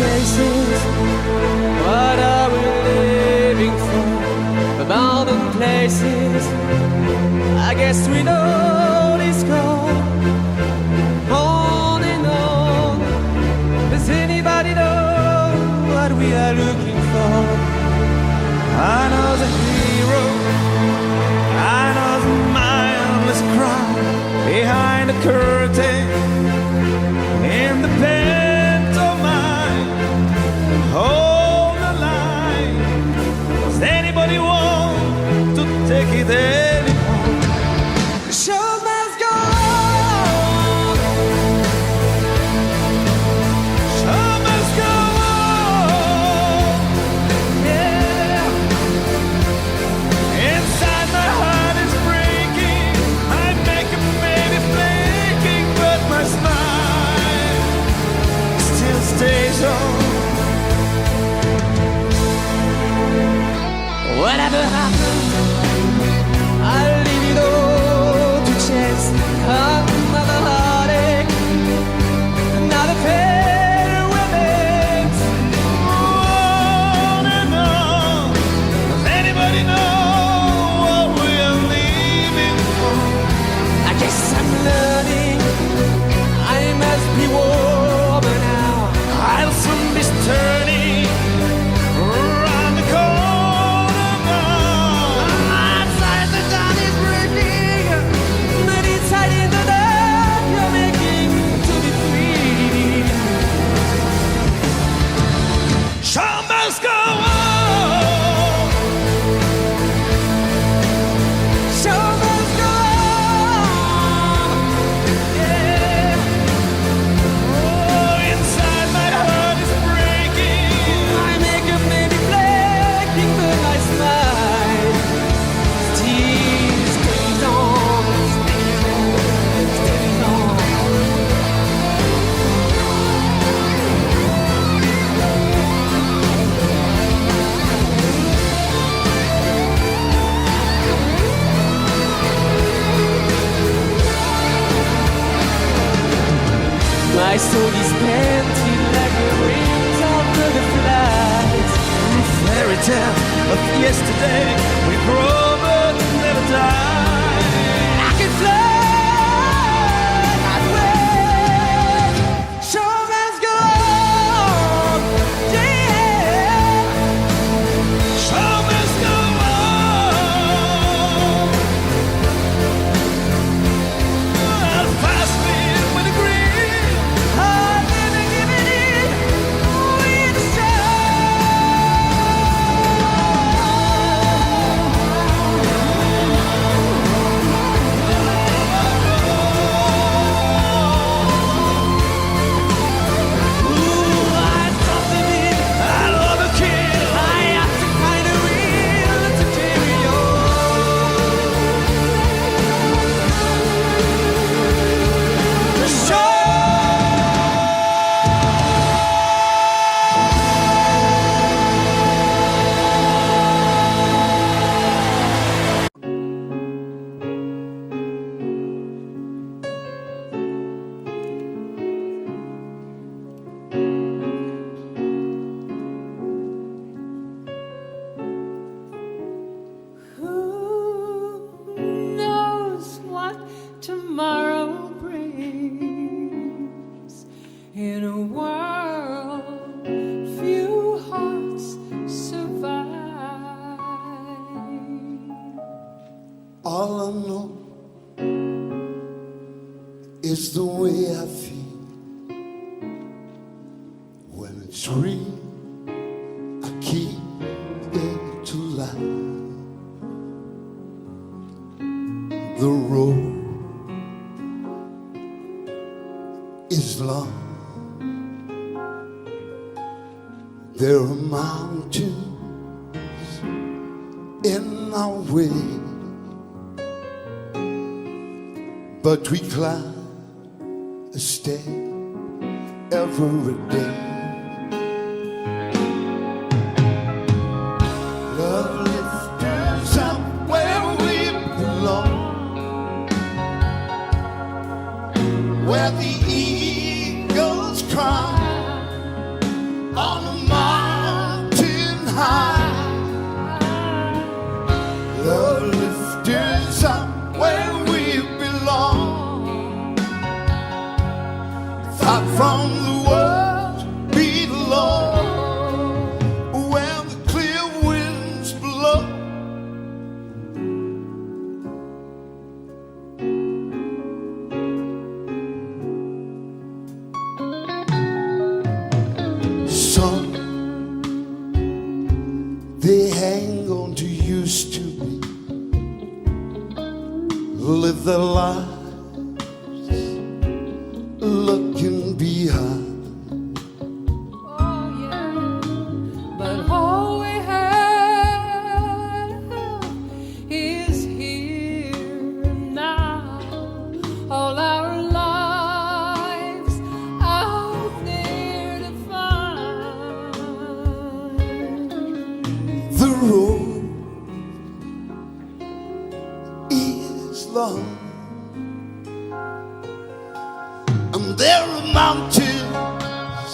cases. What are we living for? Abandoned places. I guess we know this call. On and on. Does anybody know what we are looking for? I know the hero. I know the mindless crowd behind the curtain. In the pantomime, hold the line. Does anybody want to take it anymore? The show must go on. Show must go on. Yeah. Inside my heart is breaking. I make a baby flaking, but my smile still stays on. Whatever happens, I'll leave it all to chance. Another heartache, another farewell dance. On and on. Does anybody know what we are leaving for? I guess I'm learning. I must be warmer now. I'll soon be turning around the corner now. Outside the dawn is breaking, but inside in the dark you're making to be free. Show must go on. Show must go on. Yeah. Oh, inside my heart is breaking. My makeup may be flaking, but my smile still stays on, stays on, stays on. My soul is painted like the wings of butterflies. Fairy tale of yesterday, we grow but never die. I can fly that way. Show must go on, yeah. Show must go on. I'll fast live with a grin. I'll never give it in with the show. Ooh, I dropped it in. I love a kid. I have to find a will to carry on. The show. Who knows what tomorrow brings? In a world, few hearts survive. All I know is the way I feel when it's real. I keep it to life. The road is long. There are mountains in our way, but we climb a step every day. Love lifts us up where we belong, where the eagles cry far from the world below, where the clear winds blow. Some they hang on to used to be, live their lives looking behind. Oh yeah, but all we have is here and now. All our lives out there to find. The road is long, and there are mountains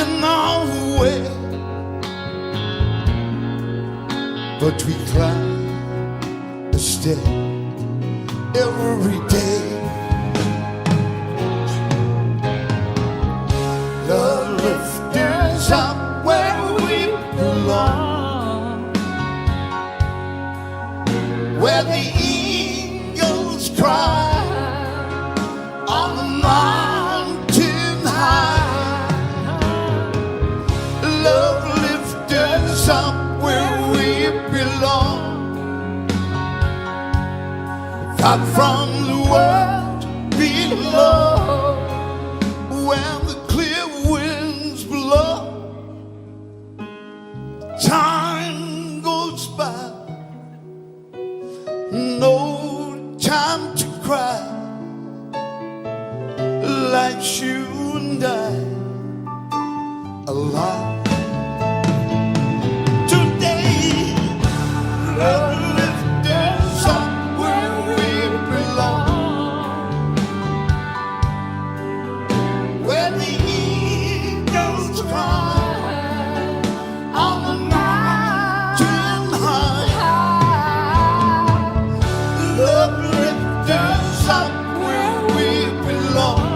in our way, but we climb a step every day. Love lifts us up where we belong, where the eagles cry on the mountain high. Love lifts us up where we belong, far from the world below, where the clear winds blow. Time goes by, no time to cry. Like you and I, alive today. Love lifts us up where we belong, where the eagles cry on the mountain high. Love lifts us up where we belong,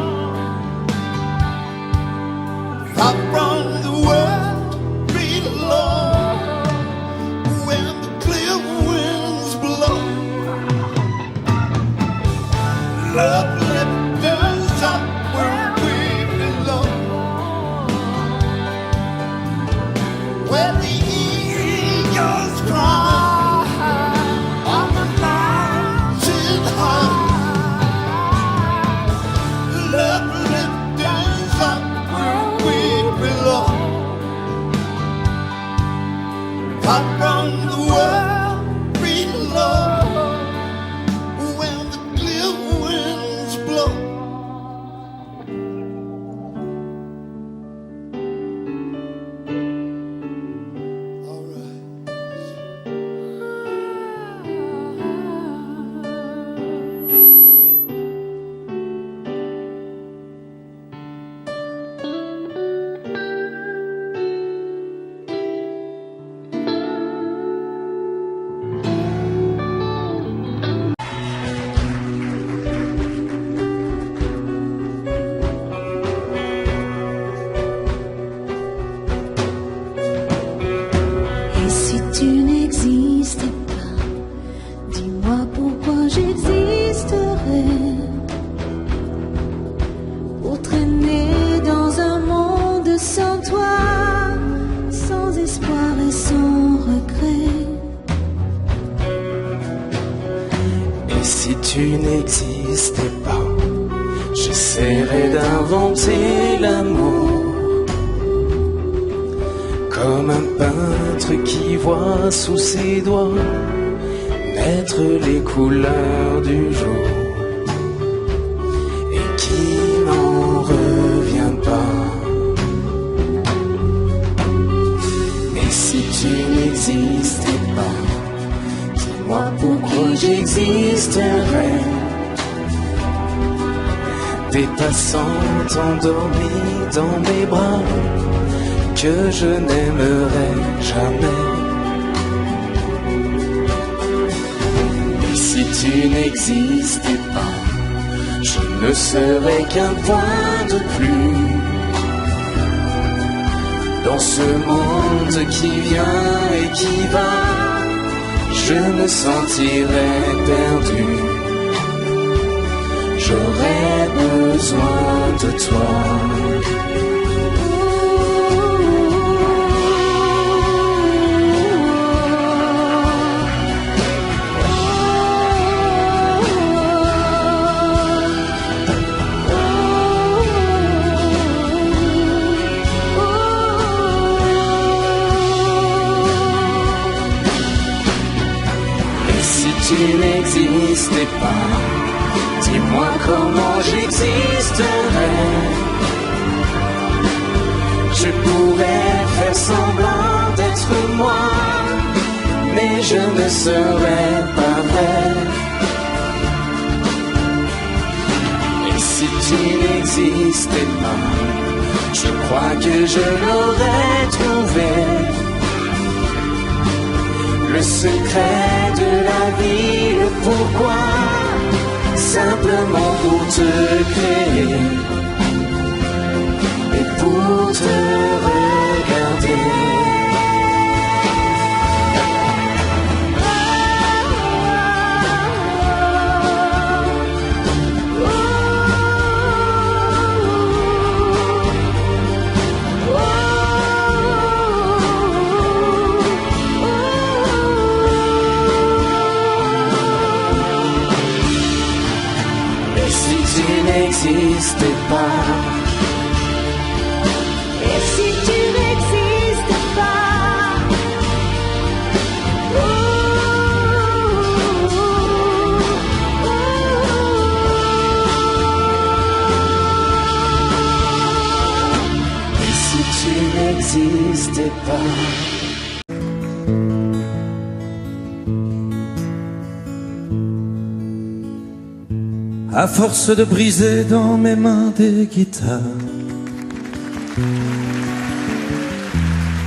far from the world below, where the clear winds blow. Love lifts us up where we belong, where the eagles cry on the mountain high. Love lifts us up where we belong, far from the world below, where the clear winds blow. All right. Et si tu n'existais pas, dis-moi pourquoi j'existerais. Pour traîner dans un monde sans toi, sans espoir et sans regret. Et si tu n'existais pas, j'essaierais d'inventer l'amour, comme un peintre qui voit sous ses doigts naître les couleurs du jour et qui n'en revient pas. Et si tu n'existais pas, dis-moi pourquoi j'existerais. Des passants endormis dans mes bras que je n'aimerai jamais. Et si tu n'existais pas, je ne serai qu'un point de plus dans ce monde qui vient et qui va. Je me sentirai perdu, j'aurai besoin de toi. Tu n'existais pas, dis-moi comment j'existerais. Je pourrais faire semblant d'être moi, mais je ne serais pas vrai. Et si tu n'existais pas, je crois que je l'aurais trouvé. Le secret de la vie, le pourquoi, simplement pour te créer et pour te regarder. N'existais pas. Et si tu n'existes pas, Et si tu n'existais pas. À force de briser dans mes mains des guitares,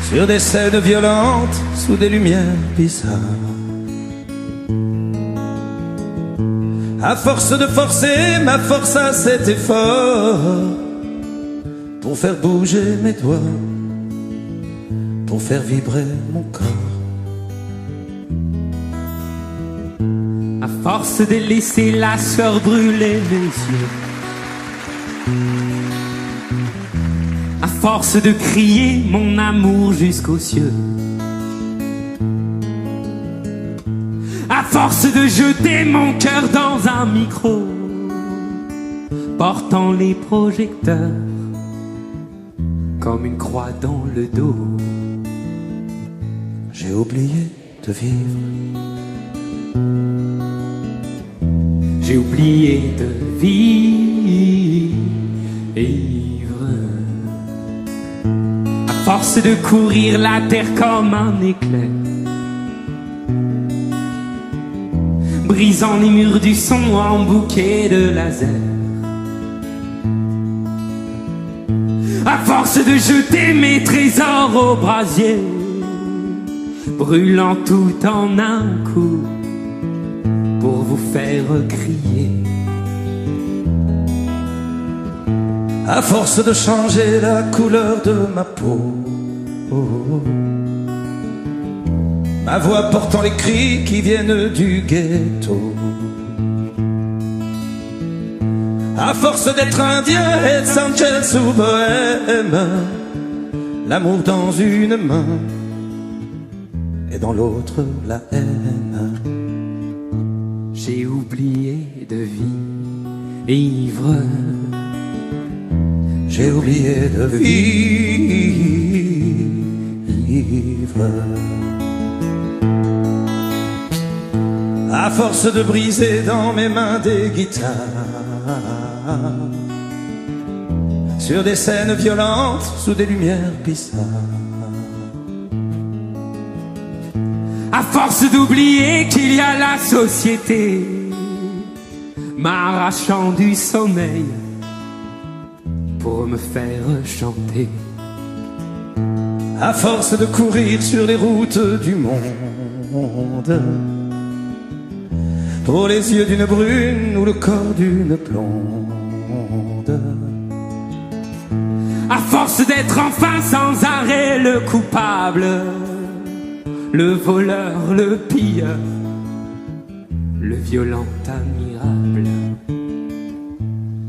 sur des scènes violentes, sous des lumières bizarres, à force de forcer ma force à cet effort, pour faire bouger mes doigts, pour faire vibrer mon corps. À force de laisser la sueur brûler mes yeux, à force de crier mon amour jusqu'aux cieux, à force de jeter mon cœur dans un micro, portant les projecteurs comme une croix dans le dos, j'ai oublié de vivre. J'ai oublié de vivre. À force de courir la terre comme un éclair, brisant les murs du son en bouquet de laser. À force de jeter mes trésors au brasier, brûlant tout en un coup pour vous faire crier. À force de changer la couleur de ma peau, ma voix portant les cris qui viennent du ghetto. À force d'être indien et Sanchez ou bohème, l'amour dans une main et dans l'autre la haine. J'ai oublié de vivre. J'ai oublié de vivre. À force de briser dans mes mains des guitares, sur des scènes violentes, sous des lumières bizarres. À force d'oublier qu'il y a la société, m'arrachant du sommeil pour me faire chanter. À force de courir sur les routes du monde, pour les yeux d'une brune ou le corps d'une blonde. À force d'être enfin sans arrêt le coupable, le voleur, le pilleur, le violent admirable,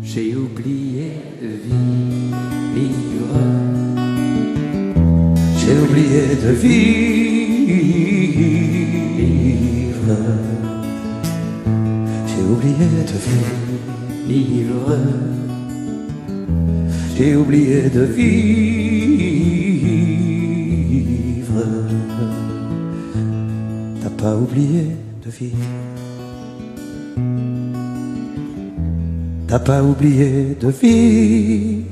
j'ai oublié de vivre. J'ai oublié de vivre. J'ai oublié de vivre. J'ai oublié de vivre. T'as pas oublié de vivre. T'as pas oublié de vivre.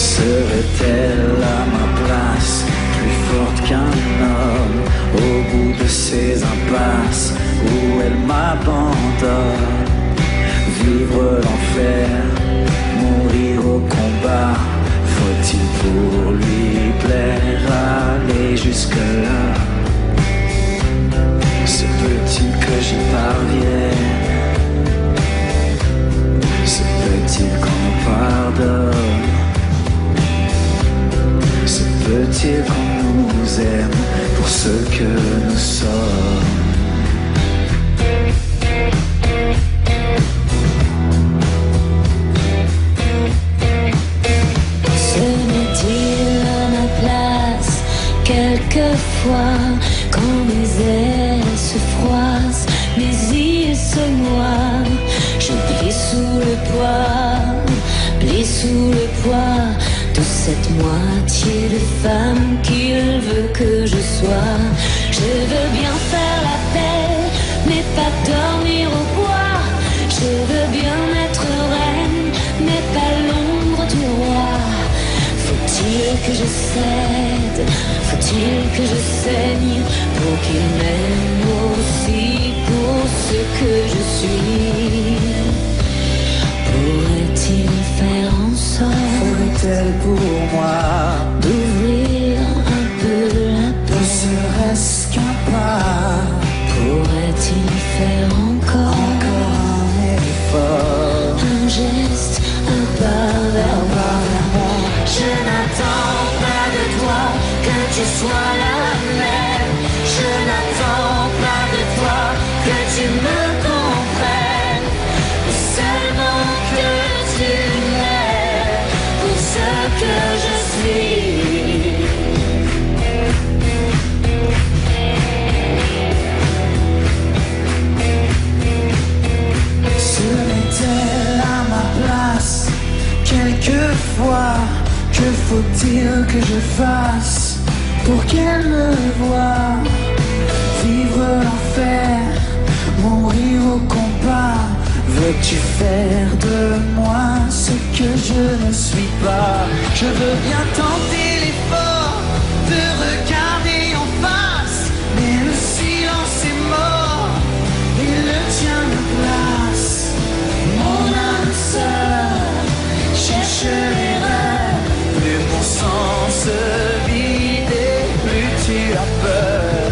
Serait-elle à ma place, plus forte qu'un homme, au bout de ces impasses où elle m'abandonne? Vivre l'enfer, mourir au combat, faut-il pour lui plaire aller jusque-là? Se peut-il que j'y parvienne? Se peut-il qu'on nous pardonne? Se peut-il qu'on nous aime pour ce que nous sommes? Serait-il à ma place quelquefois quand mes ailes se froissent, mes yeux se noient, je plie sous le poids de cette moitié de femme qu'il veut que je sois. Je veux bien faire la paix, mais pas dormir au bois. Je veux bien être reine, mais pas l'ombre du roi. Faut-il que je cède, faut-il que je saigne pour qu'il m'aime aussi pour ce que je suis? Pourrait-il faire en sorte, Faudrait-elle pour moi d'ouvrir un peu la ne porte? serait-ce qu'un pas? Pourrait-il faire encore Encore un effort? un geste, un pas vers moi? Je n'attends pas de toi que tu sois la même. Je n'attends pas de toi que tu me comprennes, mais seulement que tu m'aimes pour ce que je suis. Serait-elle à ma place quelquefois? Que faut-il que je fasse pour qu'elle me voie? Vivre l'enfer, mourir au combat. Veux-tu faire de moi ce que je ne suis pas? Je veux bien tenter l'effort de regarder en face, mais le silence est mort, il le tient de place. Mon âme sœur cherche l'erreur, plus mon sang se vide et plus tu as peur.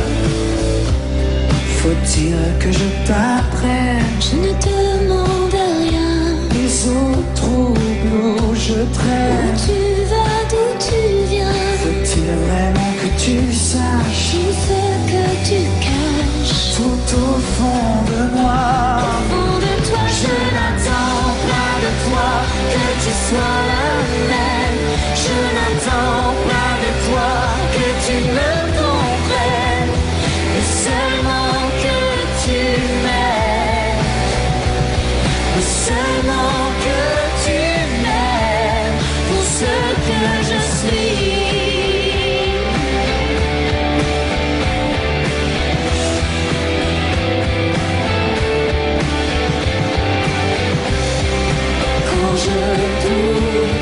Faut-il que je t'apprenne Je ne te demande rien. les eaux troubles où je Où traîne? tu vas, d'où tu viens, Faut-il vraiment que tu saches tout ce que tu caches tout au fond de moi? au fond de toi? Je n'attends pas de toi que tu sois la même. Je n'attends pas de toi que tu me comprennes, mais seulement que tu m'aimes, mais seulement que tu m'aimes pour ce que je suis. Quand je tourne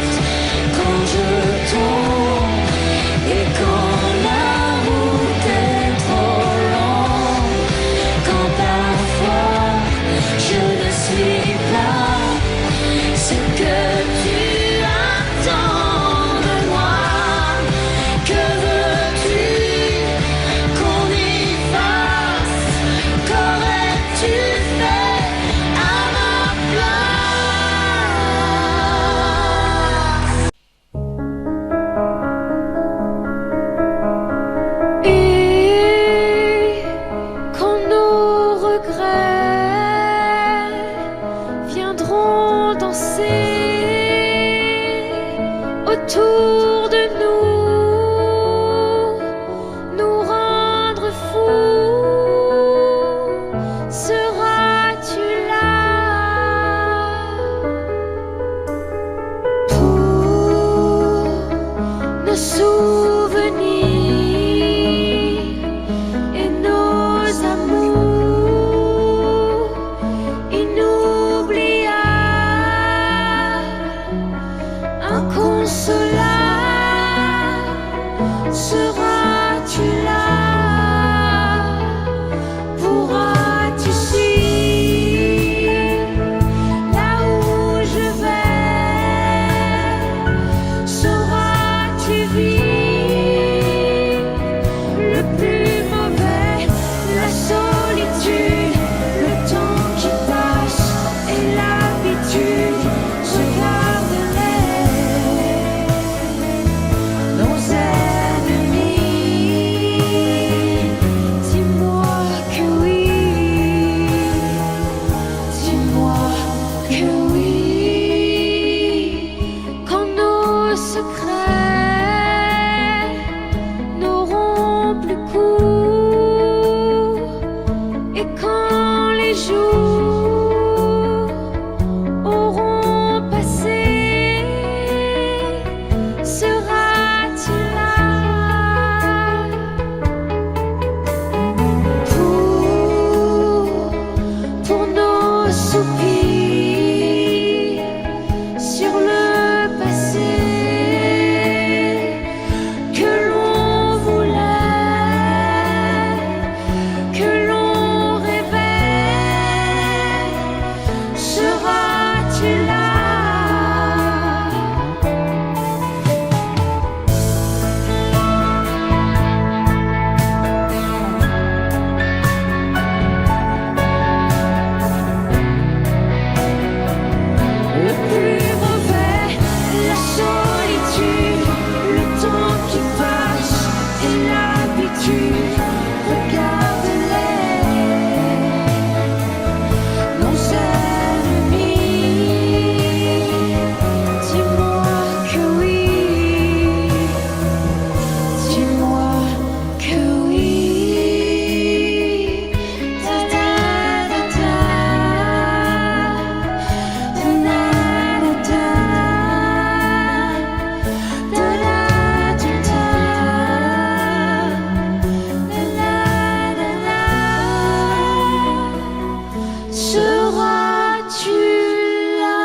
Et quand les jours auront passé, seras-tu là pour nos soupirs sur le passé que l'on voulait, que l'on rêvait, seras-tu là? Le plus mauvais, la solitude, le temps qui passe et l'habitude. Regarde-les, nos ennemis. Dis-moi que oui, dis-moi que oui. Da da da da, da da da da, da da da da. Seras-tu là?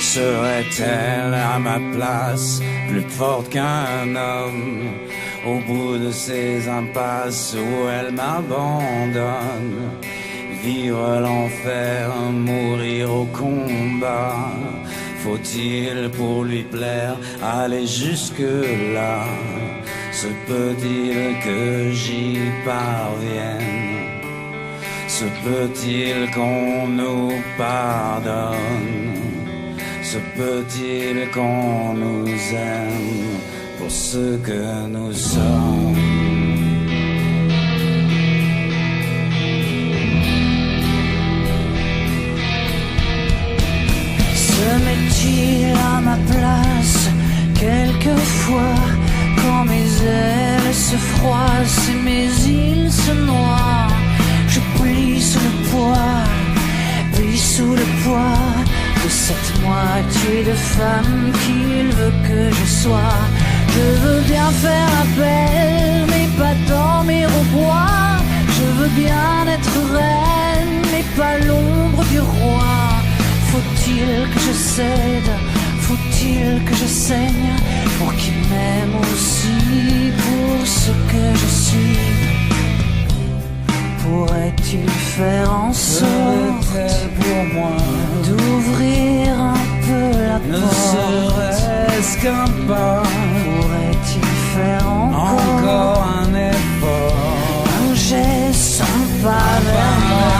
Serait-elle à ma place plus forte qu'un homme au bout de ces impasses où elle m'abandonne? Vivre l'enfer, mourir au combat. Faut-il pour lui plaire aller jusque-là? Se peut-il que j'y parvienne? Se peut-il qu'on nous pardonne? Se peut-il qu'on nous aime pour ce que nous sommes? Se met-il à ma place quelquefois quand mes ailes se froissent et mes îles se noient? Je plie sous le poids, puis sous le poids de cette moitié de femme qu'il veut que je sois. Je veux bien faire appel, mais pas dormir au bois. Je veux bien être reine, mais pas l'ombre du roi. Faut-il que je cède? Faut-il que je saigne pour qu'il m'aime aussi pour ce que je suis? Pourrait-il faire en sorte pour moi d'ouvrir un peu la ne porte? serait-ce qu'un pas? Pourrait-il faire encore un effort? un geste, un pas vers moi?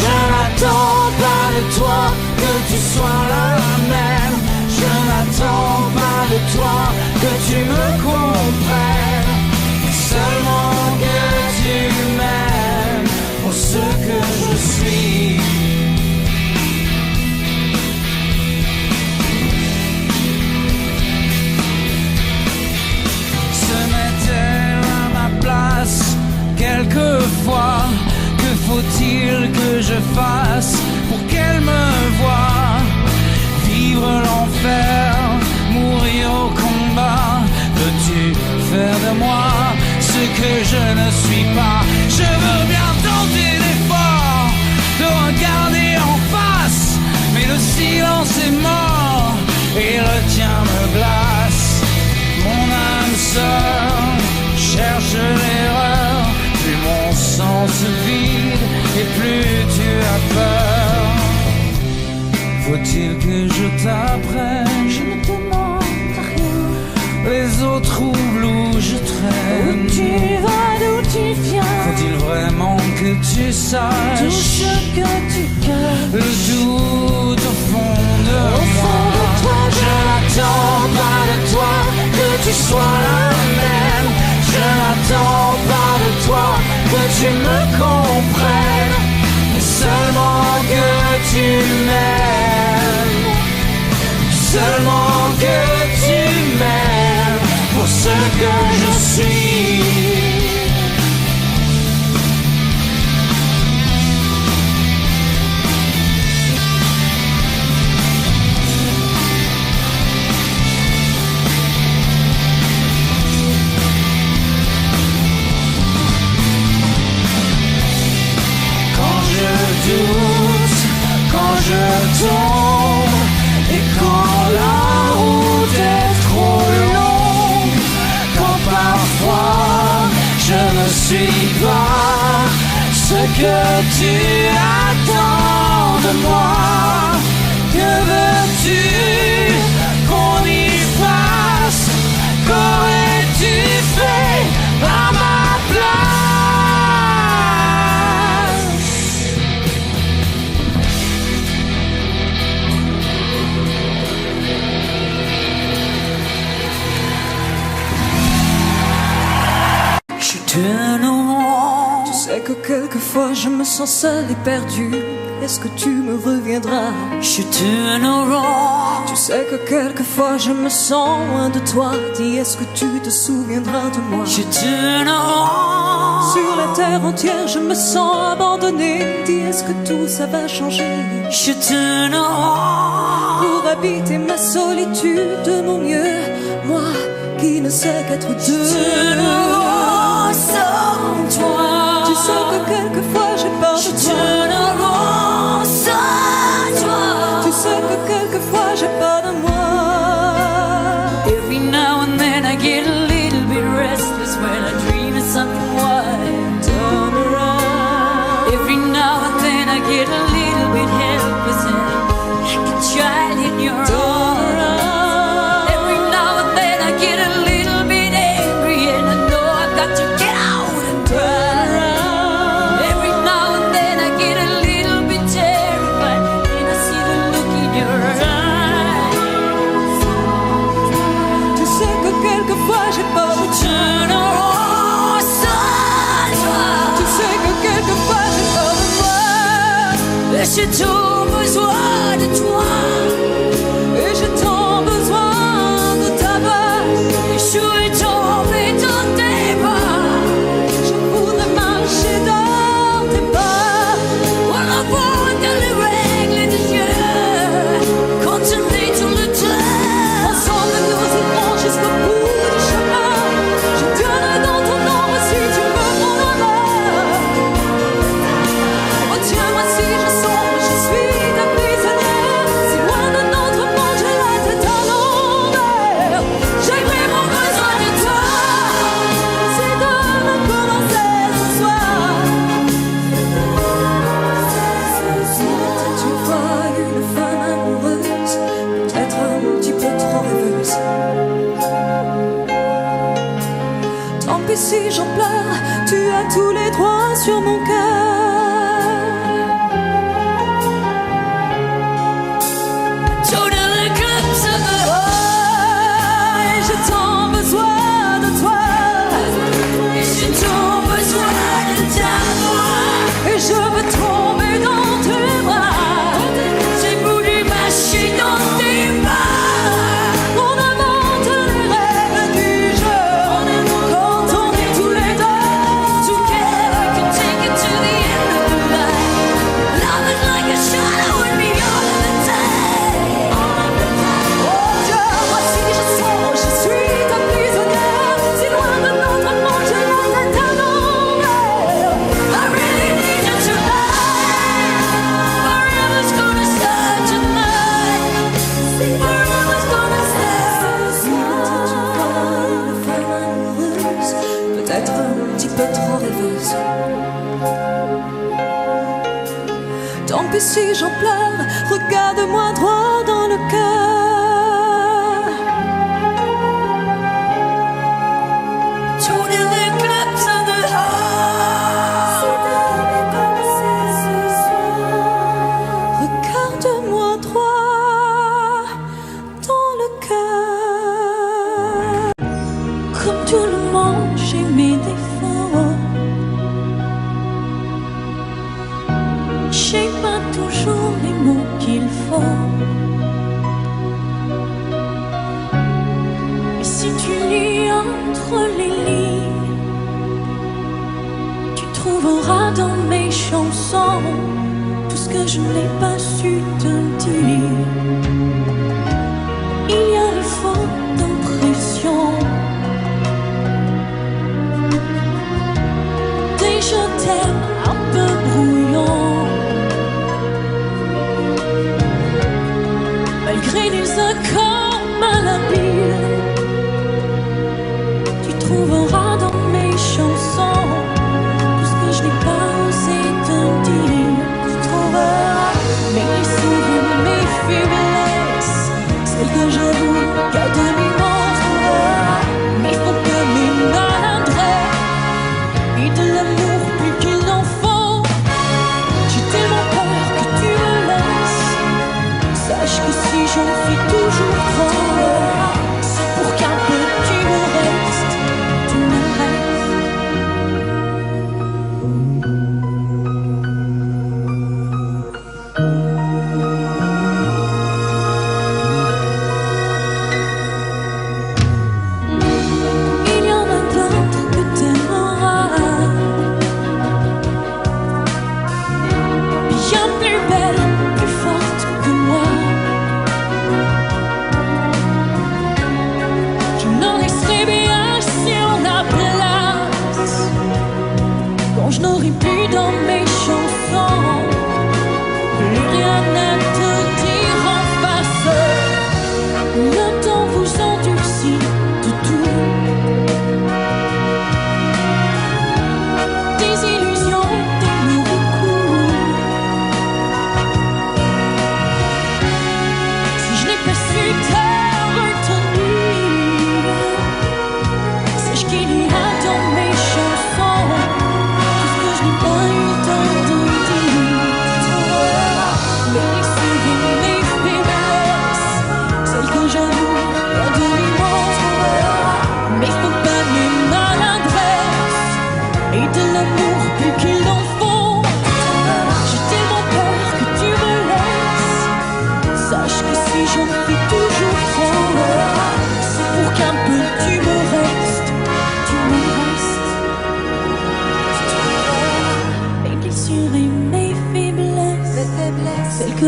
Je n'attends pas de toi que tu sois la même. Je n'attends pas de toi que tu me comprennes, seulement que tu m'aimes pour ce que je suis. Se met-elle à ma place quelquefois? Que faut-il que je fasse pour qu'elle me voie? Vivre l'enfer, mourir au combat. Veux-tu faire de moi ce que je ne suis pas? Je veux bien tenter l'effort de regarder en face, mais le silence est mort et le tien me glace. Mon âme sœur cherche l'erreur, plus mon sang se vide et plus tu as peur. Faut-il que je t'apprenne? Je ne demande rien. Les autres troubles où je traîne. Où tu vas, d'où tu viens? Faut-il vraiment que tu saches tout ce que tu caches? le doute au fond de Au fond de toi, je n'attends pas de toi que tu sois la même. Je n'attends pas de toi que tu me comprennes, mais seulement que tu m'aimes, seulement que que tu attends de moi? Que veux-tu qu'on y fasse? Qu'aurais-tu fait à ma place? Je tourne au rond. Tu sais que quelquefois je me sens seul et perdu. Est-ce que tu me reviendras? Je tourne au rond. Tu sais que quelquefois je me sens loin de toi. Dis, est-ce que tu te souviendras de moi? Je tourne au rond. Sur la terre entière je me sens abandonné. Dis, est-ce que tout ça va changer? Je tourne au rond. Pour habiter ma solitude de mon mieux, moi qui ne sais qu'être deux. Sans toi, Tu sais que quelquefois j'ai peur de je toi. tourne au rond. Sans toi, Tu sais que quelquefois j'ai peur de moi. every now and then I get a little bit restless when I dream of something wild. Turn around. Every now and then I get a little bit helpless and like a child in your arms. Every now and then I get a little bit angry and I know I got to get out and cry. Every now and then I get a little bit terrified and I see the look in your eyes. Tu sais que quelquefois j'ai peur de toi. Turn around, sans toi. Tu sais que quelquefois j'ai peur de toi. Et j'ai tout besoin de toi. Et j'ai tant besoin de ta voix. Et je suis tombé dans tes bras. Je voudrais marcher dans tes pas. On a beau dans les règles de Dieu, contenir tout le temps. Ensemble nous irons jusqu'au bout du chemin. Je donnerai dans ton ombre si tu me prends la main. Retiens-moi si je sombre, je suis ta prisonnière. Si loin de notre monde, j'ai la tête à l'envers. J'ai vraiment besoin de toi. C'est demain commencer ce soir. Tu vois une femme amoureuse, peut-être un petit peu trop rêveuse. Tant pis si j'en pleure, tu as tous les droits sur mon cœur. Tout dans le club, ça me Et j'ai tant besoin de toi. et j'ai tout besoin de ta voix. Et je veux tomber dans tes bras. J'ai voulu marcher dans tes bras. On invente les règles du jeu. Quand on est tous les deux. Together we can take it to the end of the line. Love is like a shadow with me all of the time. Oh Dieu, moi si je sens, je suis ta prisonnière. Si loin de notre monde, j'ai la tête à l'envers. I really need you tonight. Forever's gonna start tonight. Forever's gonna start. Une femme amoureuse, peut-être un petit peu trop rêveuse. Tant pis si j'en pleure, regarde-moi droit dans le cœur. Tout dans the clubs of the heart. Regarde-moi droit dans le cœur. Comme tout le monde, j'ai mes défauts. J'ai pas toujours les mots qu'il faut. Mais si tu lis entre les lignes, tu trouveras dans mes chansons tout ce que je n'ai pas su te dire. Il y a les fautes d'impression, des je t'aime un peu brouillons, malgré des accords malhabiles. Tu trouveras dans mes chansons tout ce que je n'ai pas osé te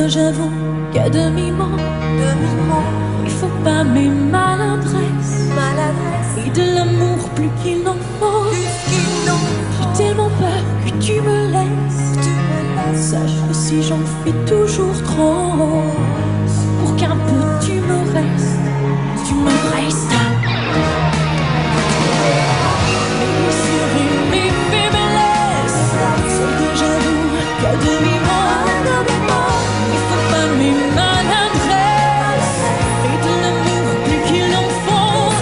que j'avoue qu'à demi-mot, il faut pas mes maladresses, et de l'amour plus qu'il n'en faut. J'ai tellement peur que tu me laisses. Sache que si j'en fais toujours trop, pour qu'un peu tu me restes. Mes blessures et mes faiblesses, celles que j'avoue qu'à demi-mot, il faut pas mes maladresses, et de l'amour plus qu'il en faut.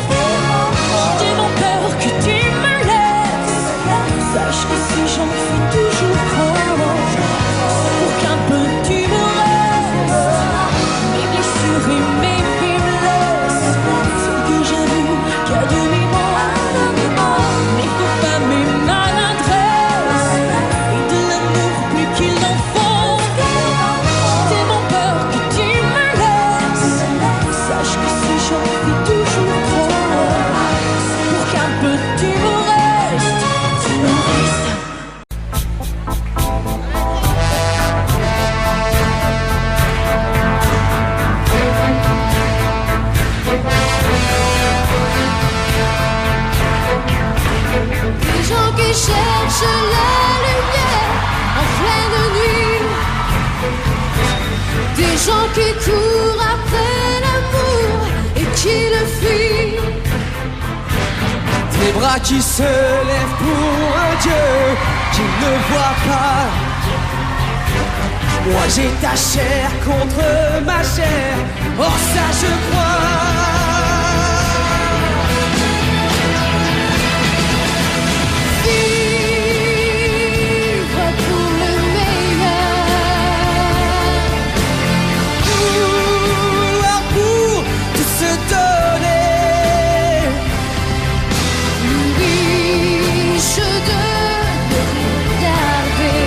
J'ai tellement peur que tu me laisses. Sache que si j'en fais toujours trop, pour qu'un peu tu me restes. Mes blessures et mes faiblesses, celles que j'avoue qu'à demi-mot, mais faut pas mes maladresses, et de l'amour plus qu'il en faut. J'ai tellement peur que tu me laisses. Sache que si j'en fais toujours trop, pour qu'un peu tu me restes, tu me restes. Des gens qui cherchent la lumière en pleine nuit. Des gens qui courent après l'amour et qui le fuient. Des bras qui se lèvent pour un Dieu qui ne voit pas. Moi j'ai ta chair contre ma chair, or ça je crois. Vivre pour le meilleur. Vouloir pour tout se donner. Riche de regarder.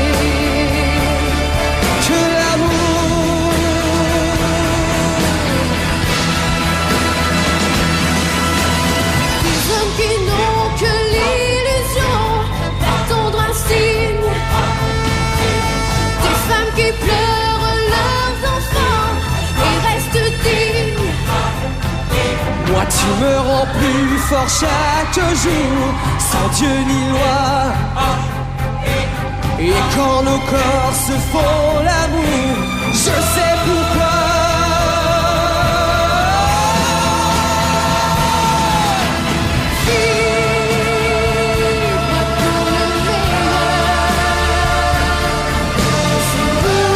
Que l'amour. Des hommes qui n'ont que l'illusion d'attendre un signe. Des femmes qui pleurent leurs enfants et restent dignes. Moi tu me rends plus fort chaque jour, sans Dieu ni loi. Et quand nos corps se font l'amour, je sais pourquoi. Vivre pour le meilleur. C'est pour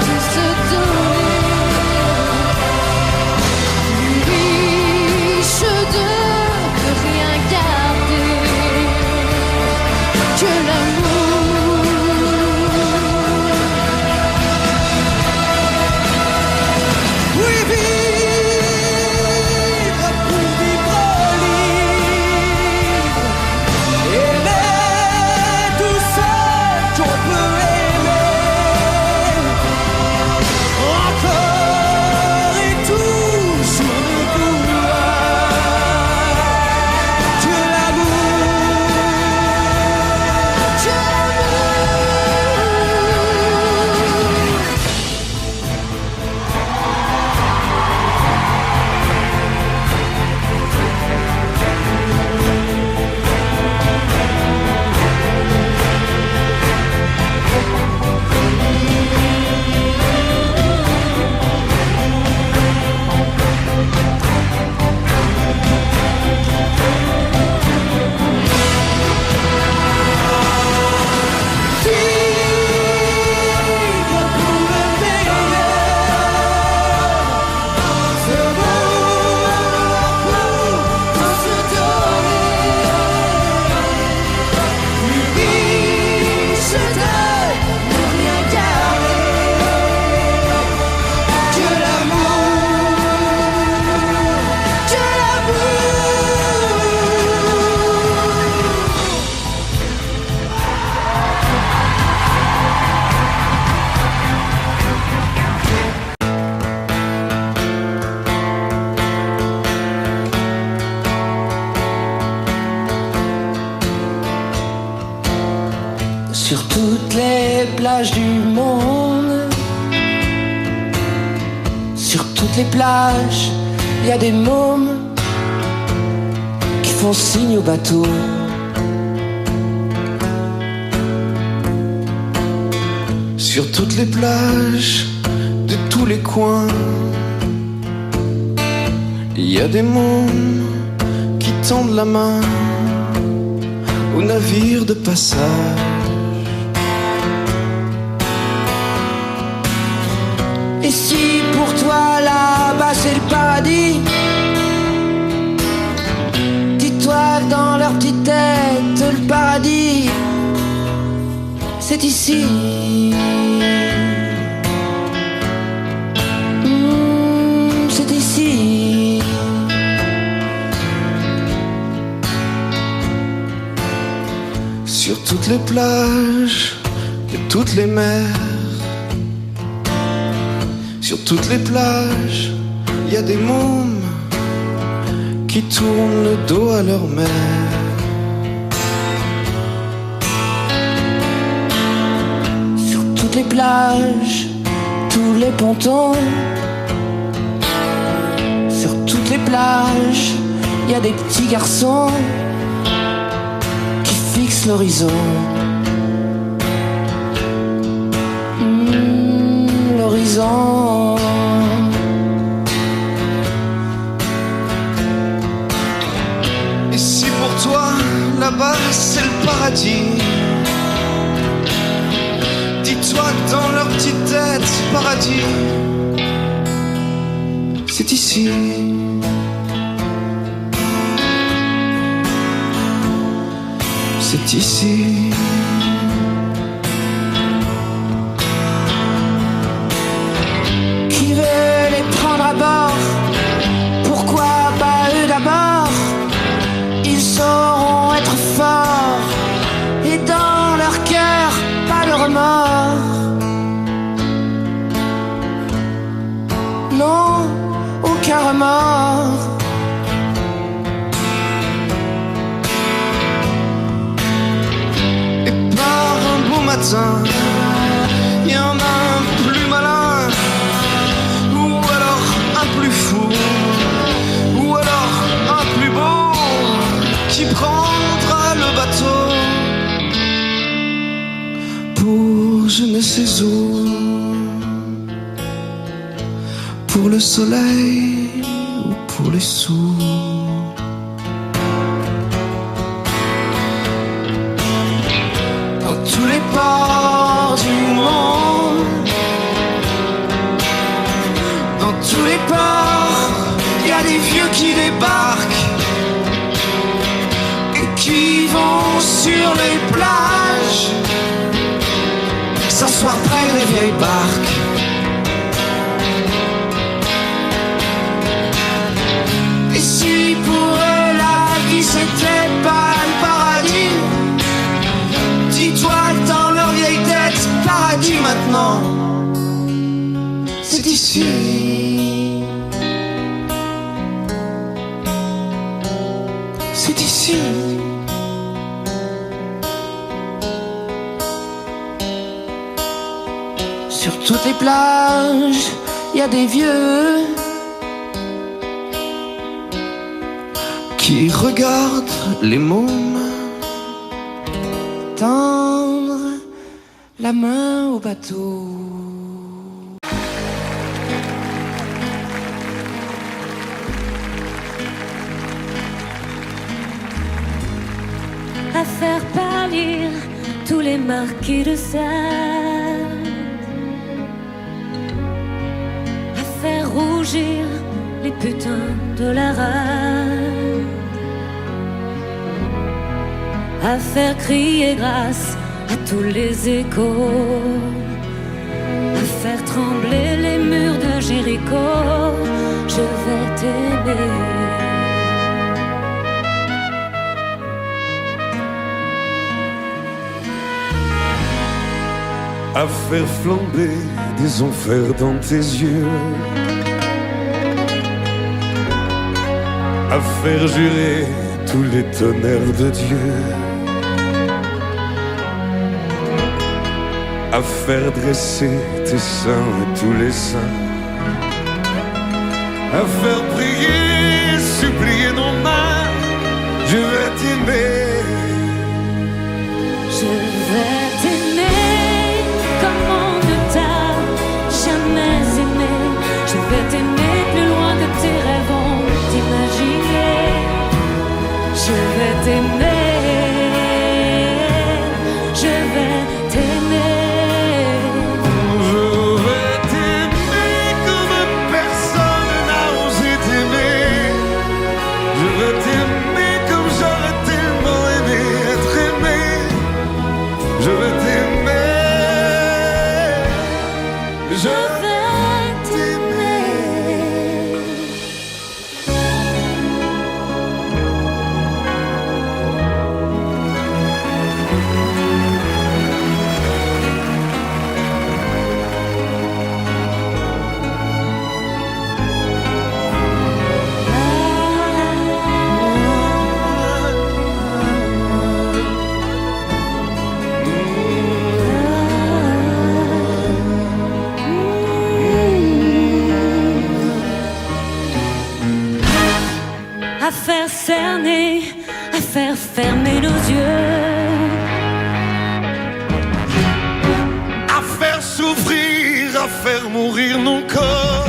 tout se donner. Riche de rien garder. Que l'amour. Oui, vivre pour vivre libre. Aimer tout seul qu'on peut aimer. Encore et toujours ne vouloir que l'amour. Que Vivre pour le meilleur. Se vouloir pour tout se donner. Riche de ne rien garder. Que l'amour. Que Sur toutes les les plages du monde. Sur toutes les plages, il y a des mômes qui font signe au bateau. Sur toutes les plages de tous les coins, il y a des mômes qui tendent la main aux navires de passage. Et si pour toi là-bas c'est le paradis, dis-toi que dans leur petite tête le paradis c'est ici. C'est ici. Sur toutes les plages de toutes les mers, sur toutes les plages, il y a des mômes qui tournent le dos à leur mère. Sur toutes les plages, tous les pontons. Sur toutes les plages, il y a des petits garçons qui fixent l'horizon. L'horizon. Et si pour toi, là-bas, c'est le paradis, dis-toi que dans leur petite tête, ce paradis, c'est ici. C'est ici. Qui veut les prendre à bord? Pourquoi pas eux d'abord? Ils sauront être forts et dans leur cœur pas le remords. Non, aucun remords. Et par un beau matin, il y en a un plus malin, ou alors un plus fou, ou alors un plus beau, qui prendra le bateau pour je ne sais où, pour le soleil ou pour les sous. Dans tous les ports du monde, Dans tous les ports, il y a des vieux qui débarquent et qui vont sur les plages s'asseoir près des vieilles barques. et si pour eux la vie c'était pas le paradis, Dis-toi que dans leur vieille tête, paradis maintenant, c'est ici. c'est ici. Sur toutes les plages, il y a des vieux Qui regardent les mômes tendre la main au bateau. À faire pâlir tous les marquis de Sade, à faire rougir les putains de la rade, à faire crier grâce à tous les échos, à faire trembler les murs de Jéricho. Je vais t'aimer. À faire flamber des enfers dans tes yeux, à faire jurer tous les tonnerres de Dieu, à faire dresser tes seins et tous les seins, à faire prier, supplier nos mains. Je vais t'aimer. Je vais t'aimer comme on ne t'a jamais aimé. Je vais t'aimer plus loin que tes rêves ont imaginé. Je vais t'aimer. Je vais t'aimer. Je vais t'aimer comme personne n'a osé t'aimer. Je vais t'aimer comme j'aurais tellement aimé être aimé. Je vais t'aimer. Je vais t'aimer. À faire cerner, à faire fermer nos yeux, À faire souffrir, à faire mourir nos corps,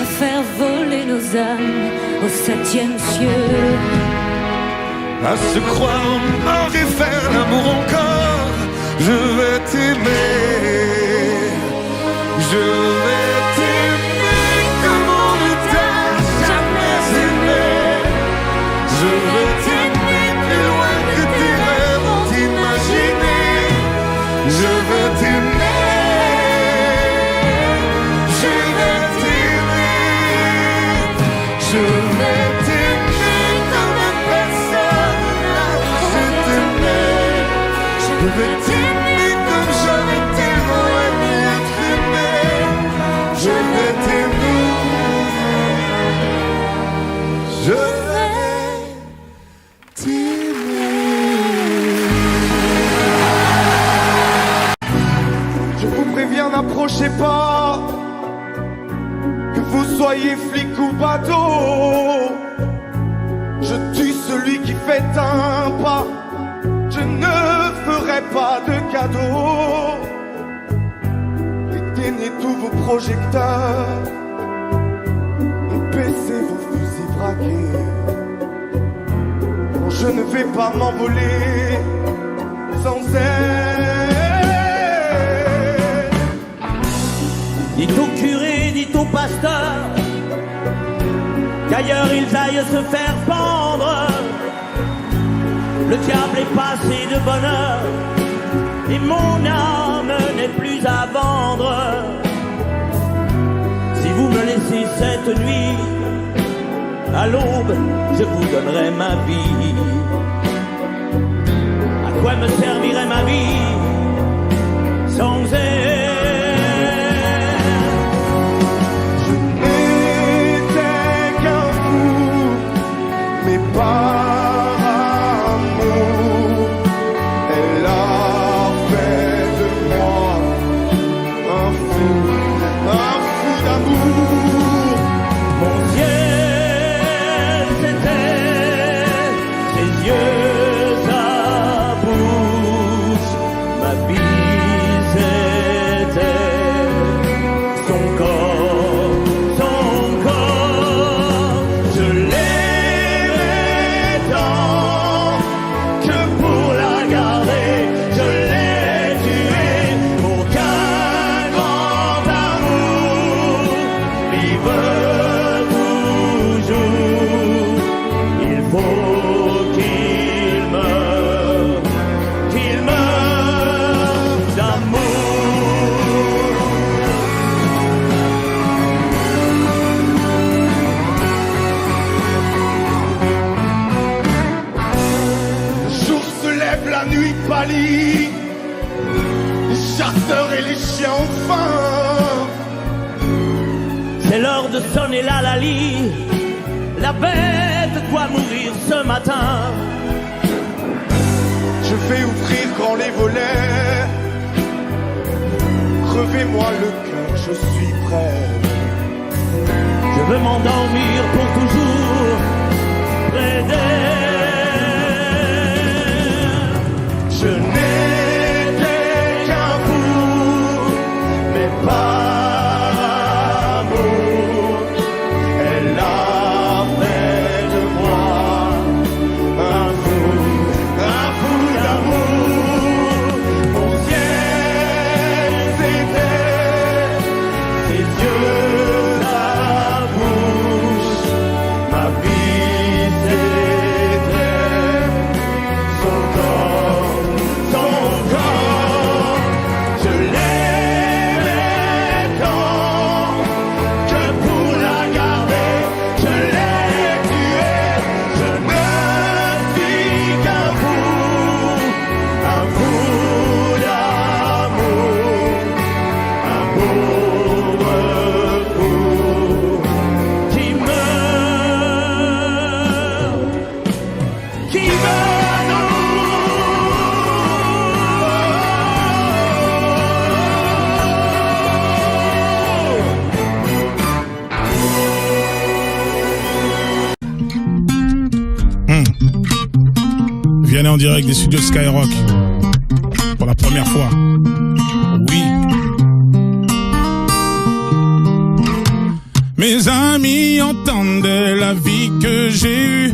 à faire voler nos âmes au 7e cieux. à se croire mort et faire l'amour encore. Je vais t'aimer. Je vais t'aimer comme on ne t'a jamais aimé. Je vais t'aimer plus loin que tes rêves ont imaginé. Je vais t'aimer. Je vais t'aimer. Je vais t'aimer comme personne n'a osé t'aimer. Je vais t'aimer comme j'aurais tellement aimé être aimé. Je vais t'aimer. Je vais t'aimer. Je vous préviens, n'approchez pas, que vous soyez flic ou bateau. Je tue celui qui fait un pas, je ne ferai pas de cadeau. Éteignez tous vos projecteurs, baissez vos fusils braqués. Non, je ne vais pas m'envoler sans elle. Dites au curé, dites au pasteur, qu'ailleurs ils aillent se faire pendre. Le diable est passé de bonheur et mon âme n'est plus à vendre. Si vous me laissez cette nuit, à l'aube, je vous donnerai ma vie. À quoi me servirait ma vie sans elle? Les chasseurs et les chiens ont faim. C'est l'heure de sonner la Lali. La bête doit mourir ce matin. Je Je fais ouvrir grand les volets. Crevez-moi le cœur, je suis prêt. Je veux m'endormir pour toujours près d'elle. Je n'étais qu'un fou, mais par amour, elle a fait de moi un fou d'amour. Mon ciel, c'était ses yeux, sa bouche, ma vie, c'était son corps, son corps. Je l'aimais tant que pour la garder, je l'ai tuée. Je ne suis qu'un fou d'amour, un pauvre fou qui Vianney en direct des studios Skyrock pour la première fois. Oui. Mes amis entendaient la vie que j'ai eue,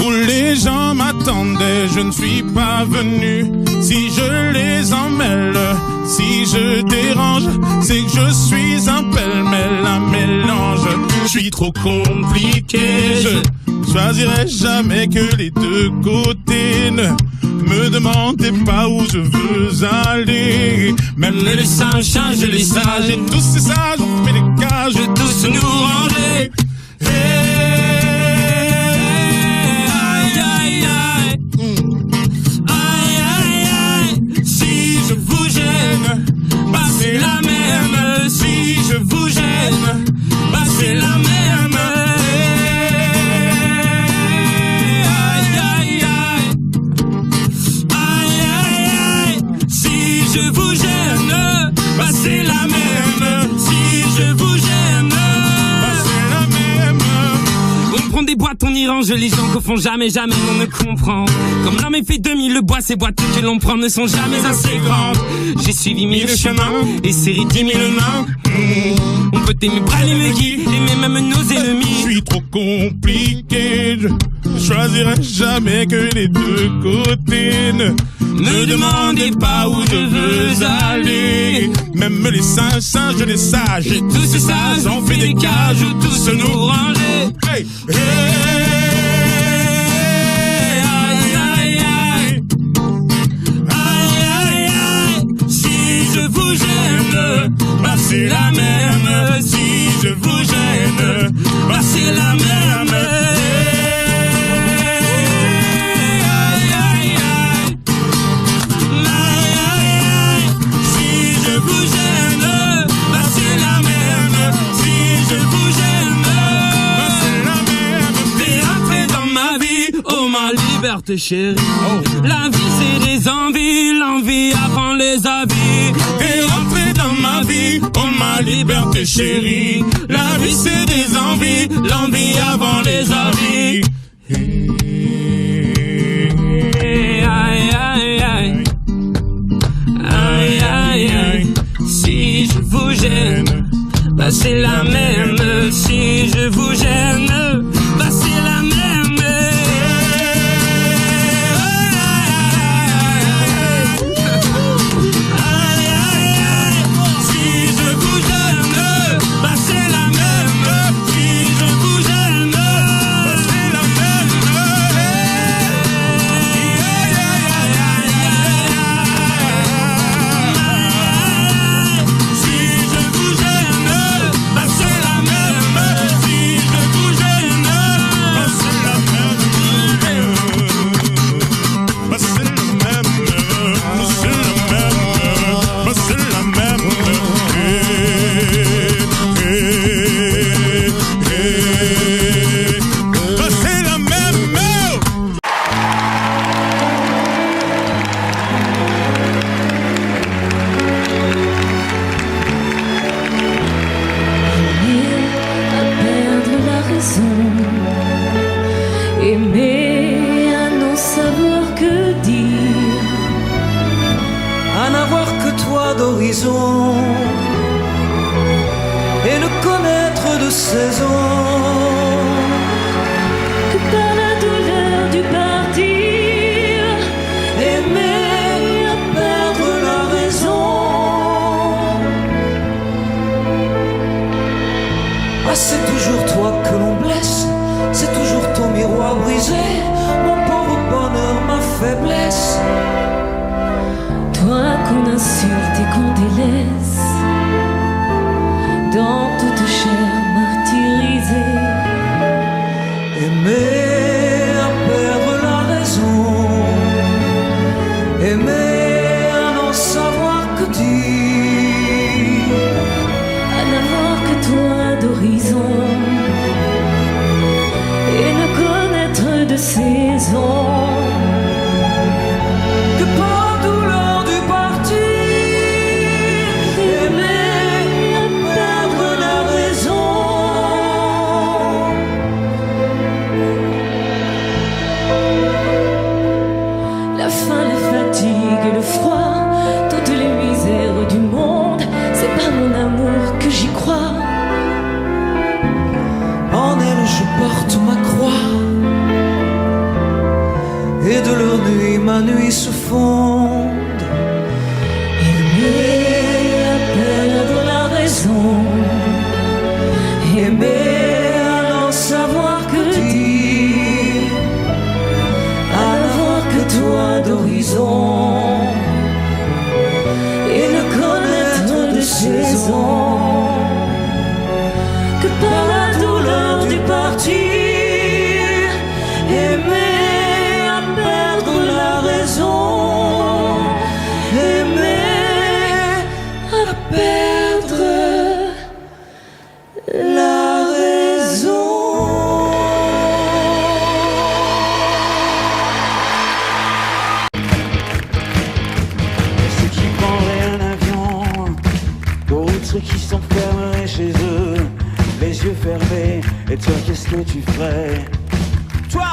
où les gens m'attendaient, je ne suis pas venu. Si je les emmêle, si je dérange, c'est que je suis un pêle-mêle, un mélange. Je suis trop compliqué, je choisirai jamais que les deux côtés. Ne me demandez pas où je veux aller. Même les singes changent les sages, et tous ces sages ont fait des cages, tous nous ranger. Aïe, aïe, aïe. Aïe, aïe, aïe. Si je vous gêne, bah c'est la même. Si je vous gêne, bah c'est la même. Aïe, aïe, aïe. Aïe, aïe, aïe. Si je vous gêne, bah c'est la même. Si je vous gêne, bah c'est la même. On prend des boîtes, on y range les gens qu'au fond jamais on ne comprend. Comme l'homme est fait 2000, le bois, ces boîtes que l'on prend ne sont jamais assez grandes. J'ai suivi 1000 chemins et serré 10 000 mains. On peut aimer bras les guides, aimer même nos ennemis. Je suis trop compliqué, je choisirai jamais que les deux côtés. Ne me demandez pas où je veux aller. Même les singes, les sages, et tous ces sages ont fait des cages où tous nous ranger. Hey, hey. Aïe, aïe, aïe. Aïe, aïe, aïe. Si je vous gêne, bah c'est la même. Si je vous gêne, bah c'est la même. Aïe, aïe, aïe. Aïe, aïe, aïe. Si je vous gêne, bah c'est la même. Si je vous gêne, bah c'est la même. T'es entré dans ma vie, oh ma liberté chérie. La vie c'est des envies, l'envie avant les avis. T'es rentré dans ma vie, oh ma liberté chérie. La vie c'est des envies, l'envie avant les avis. Aïe, aïe, aïe. Aïe, aïe, aïe. Si je vous gêne, bah c'est la même. Si je vous gêne, bah c'est la même. C'est la même. saison. Que par la douleur du partir, Aimer à perdre la raison. Ah, c'est toujours toi que l'on blesse, c'est toujours ton miroir brisé, mon pauvre bonheur, ma faiblesse. toi qu'on insulte et qu'on délaisse, dans toute chair martyrisée. Aimer à perdre la raison, aimer à n'en savoir que dire, À n'avoir que toi d'horizon et ne connaître de saison. que par la douleur du partir, aimer à perdre la raison. La faim, la fatigue et le froid, toutes les misères du monde, c'est par mon amour que j'y crois. En elle je porte ma croix, et de leur nuit ma nuit se fonde. Aimer à perdre la raison, Aimer à n'en savoir que dire, à n'avoir que toi d'horizon et ne connaître de saison. que par la douleur du partir, Aimer à perdre la raison, aimer à perdre la raison. Ceux qui prendraient un avion, d'autres qui s'enfermeraient chez eux, les yeux fermés. Et toi, qu'est-ce que tu ferais? Toi,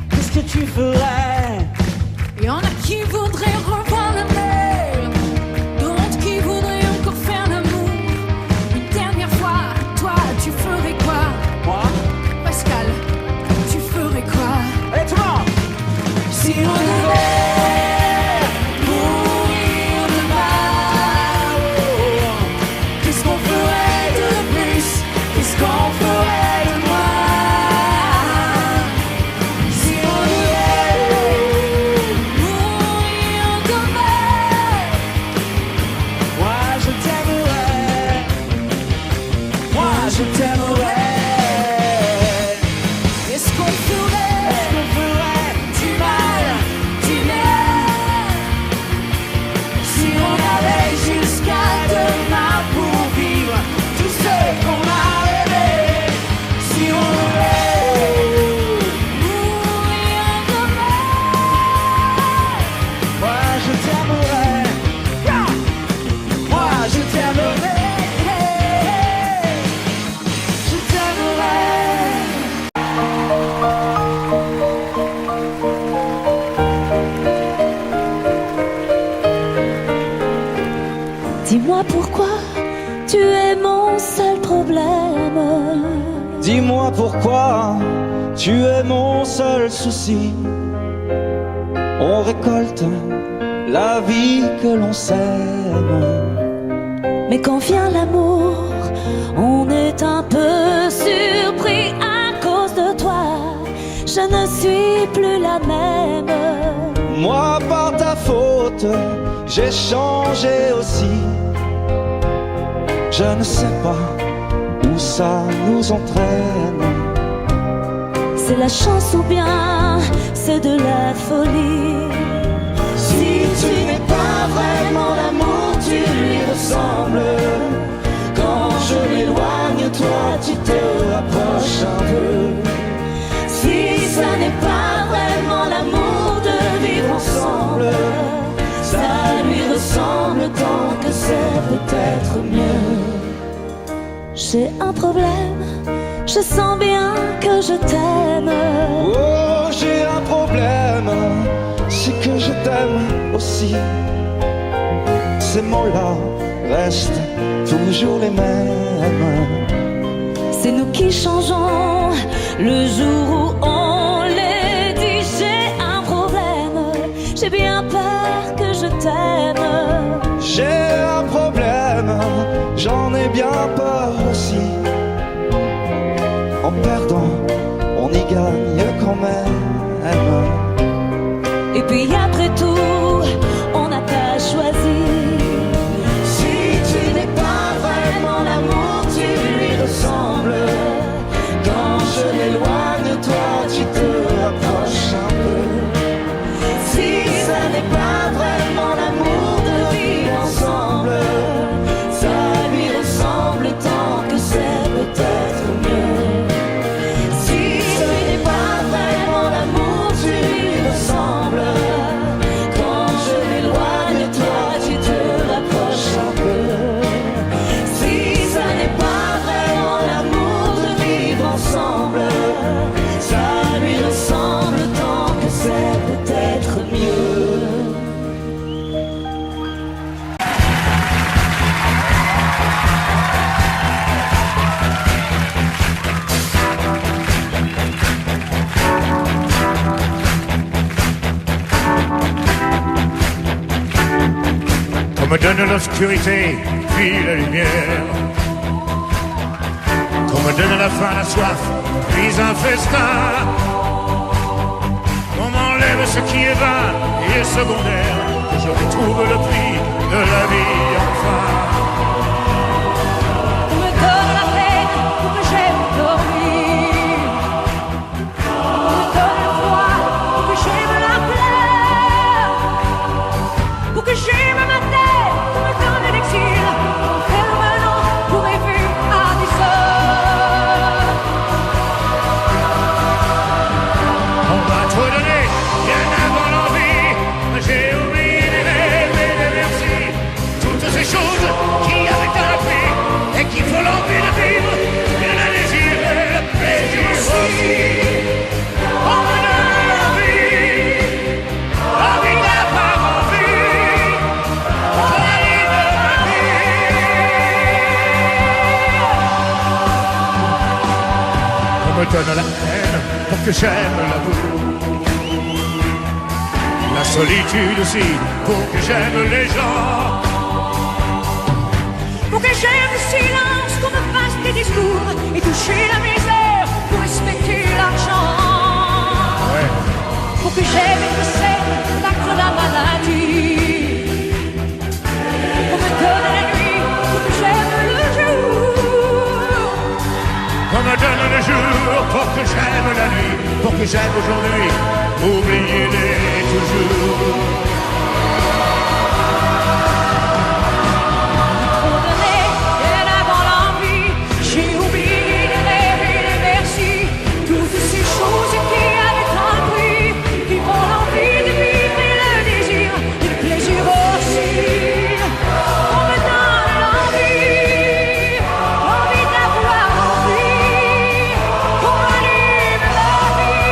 qu'est-ce que tu ferais? Y en a qui voudraient revoir la mer, d'autres qui voudraient encore faire l'amour. Une dernière fois, toi, tu ferais quoi? Moi? Pascal, tu ferais quoi? Allez, tout le monde! Si on devait mourir demain, qu'est-ce qu'on ferait de plus? Qu'est-ce qu'on ferait de moins? Si on devait mourir demain, Moi, je t'aimerais. Moi, je t'aimerais. qu'est-ce qu'on ferait du mal, du bien? Si on avait jusqu'à demain pour vivre tout ce qu'on a rêvé. Si on devait mourir demain, Moi, je t'aimerais. Moi, je t'aimerais. je t'aimerais. dis-moi pourquoi tu es mon seul problème. Dis-moi pourquoi tu es mon seul souci. On récolte la vie que l'on sème. Mais quand vient l'amour, on est un peu surpris à cause de toi. Je ne suis plus la même. Moi, par ta faute, j'ai changé aussi. Je ne sais pas où ça nous entraîne. C'est la chance ou bien c'est de la folie. Si tu n'es pas vraiment l'amour, tu lui ressembles. Quand je m'éloigne, toi tu te rapproches un peu. Si ça n'est pas vraiment l'amour de vivre ensemble, ça lui ressemble tant que c'est peut-être mieux. J'ai un problème, je sens bien que je t'aime. Oh, j'ai un problème, c'est que je t'aime aussi. Ces mots-là restent toujours les mêmes. C'est qui changeons le jour où on les dit. J'ai un problème, j'ai bien peur que je t'aime. J'ai un problème, j'en ai bien peur aussi. En perdant, on y gagne quand même. Et puis après tout, on n'a pas choisi. Si tu n'es pas vraiment l'amour, tu lui ressembles. Quand je m'éloigne, toi tu te rapproches un peu. Si ça n'est pas vraiment l'amour de vivre ensemble, ça lui ressemble tant que c'est peut-être mieux. Si ce n'est pas vraiment l'amour, tu lui ressembles. Quand je m'éloigne, toi tu te rapproches un peu. Si ça n'est pas vraiment l'amour de vivre ensemble, ça lui ressemble tant que c'est peut-être mieux. Qu'on me donne l'obscurité, puis la lumière. Qu'on me donne la faim, la soif, puis un festin. Qu'on m'enlève ce qui est vain et secondaire. Que je retrouve le prix de la vie enfin. On me donne la peine pour que j'aime dormir. On me donne le froid pour que j'aime la fleur. Pour que j'aime ma tête, on me donne l'exil. Permanent pour mes vues à 10 heures. On m'a trop donné, bien avant l'envie. J'ai oublié les rêves et les merci. Toutes ces choses qui avaient un prix et qui font l'envie de vivre. Et le désir et le plaisir aussi. On me donne l'envie, envie d'avoir envie. Pour la vie de ma vie. On me donne la haine pour que j'aime l'amour. La solitude aussi pour que j'aime les gens. Pour que j'aime le silence, qu'on me fasse des discours et toucher la misère pour respecter l'argent. Ouais. Pour que j'aime être saine, l'acte la maladie. On me donne la nuit pour que j'aime le jour. On me donne le jour pour que j'aime la nuit. Pour que j'aime aujourd'hui, oubliez-les toujours. Trop donné, bien avant l'envie, j'ai oublié les rêves et les merci. Toutes ces choses qui avaient un prix, qui font l'envie de vivre et le désir, et le plaisir aussi. On me donne l'envie, envie d'avoir envie, qu'on allume la vie.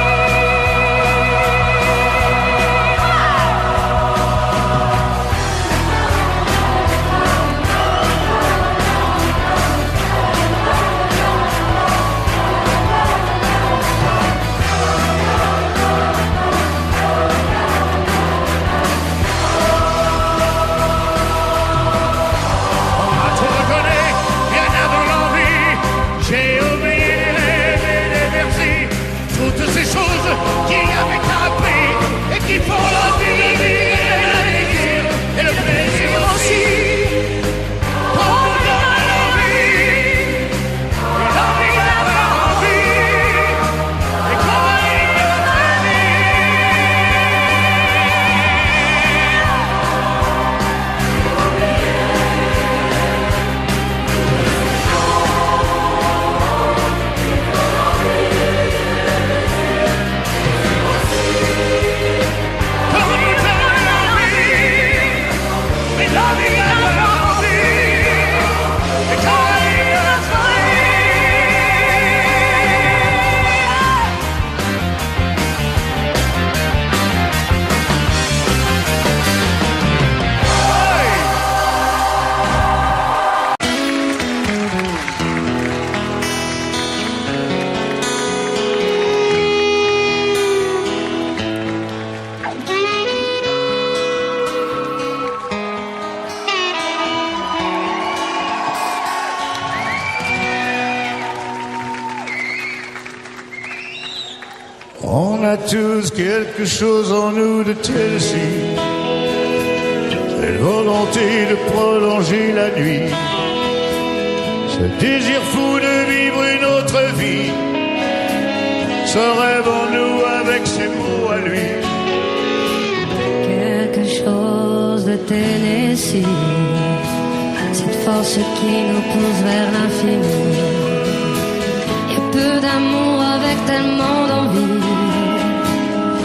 On a tous quelque chose en nous de Tennessee, cette volonté de prolonger la nuit, ce désir fou de vivre une autre vie, ce rêve en nous avec ses mots à lui. Quelque chose de Tennessee, cette force qui nous pousse vers l'infini. Y a peu d'amour avec tellement d'envie,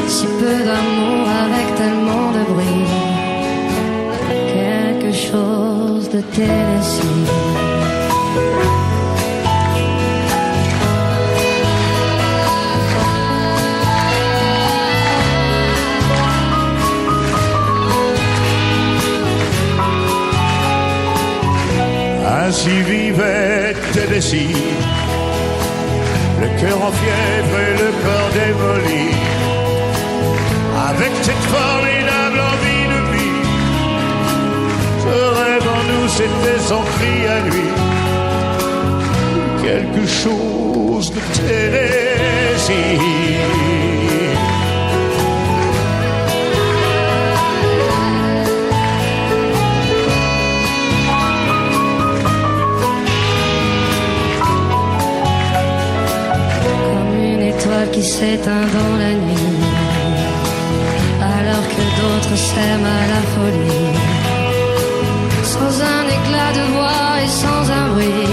si peu d'amour avec tellement de bruit. Quelque chose de Tennessee. Ainsi vivait Tennessee, le cœur en fièvre et le corps démoli, avec cette formidable envie de vie. Ce rêve en nous, c'était son cri à lui, quelque chose de Tennessee. Qui s'éteint dans la nuit, alors que d'autres s'aiment à la folie, sans un éclat de voix et sans un bruit,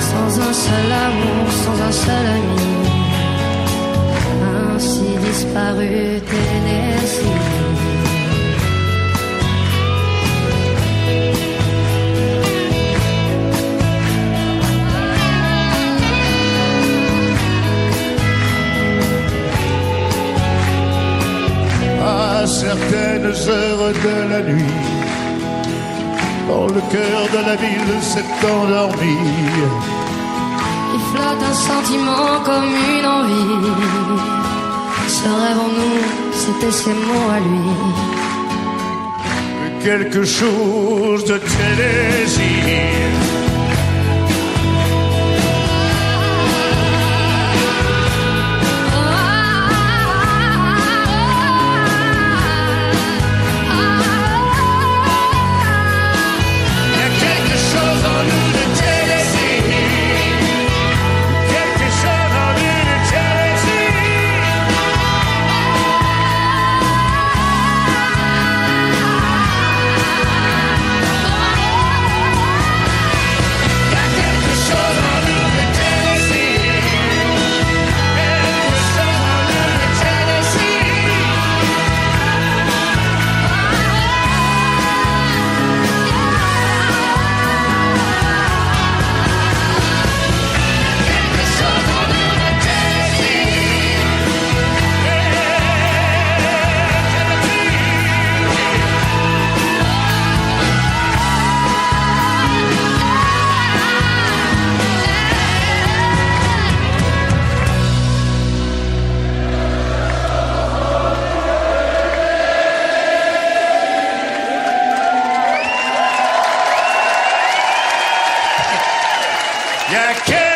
sans un seul amour, sans un seul ami, ainsi disparu Tennessee. Certaines heures de la nuit, quand le cœur de la ville s'est endormi, Il flotte un sentiment comme une envie. Ce rêve en nous, c'était ses mots à lui. quelque chose de Tennessee. Yeah,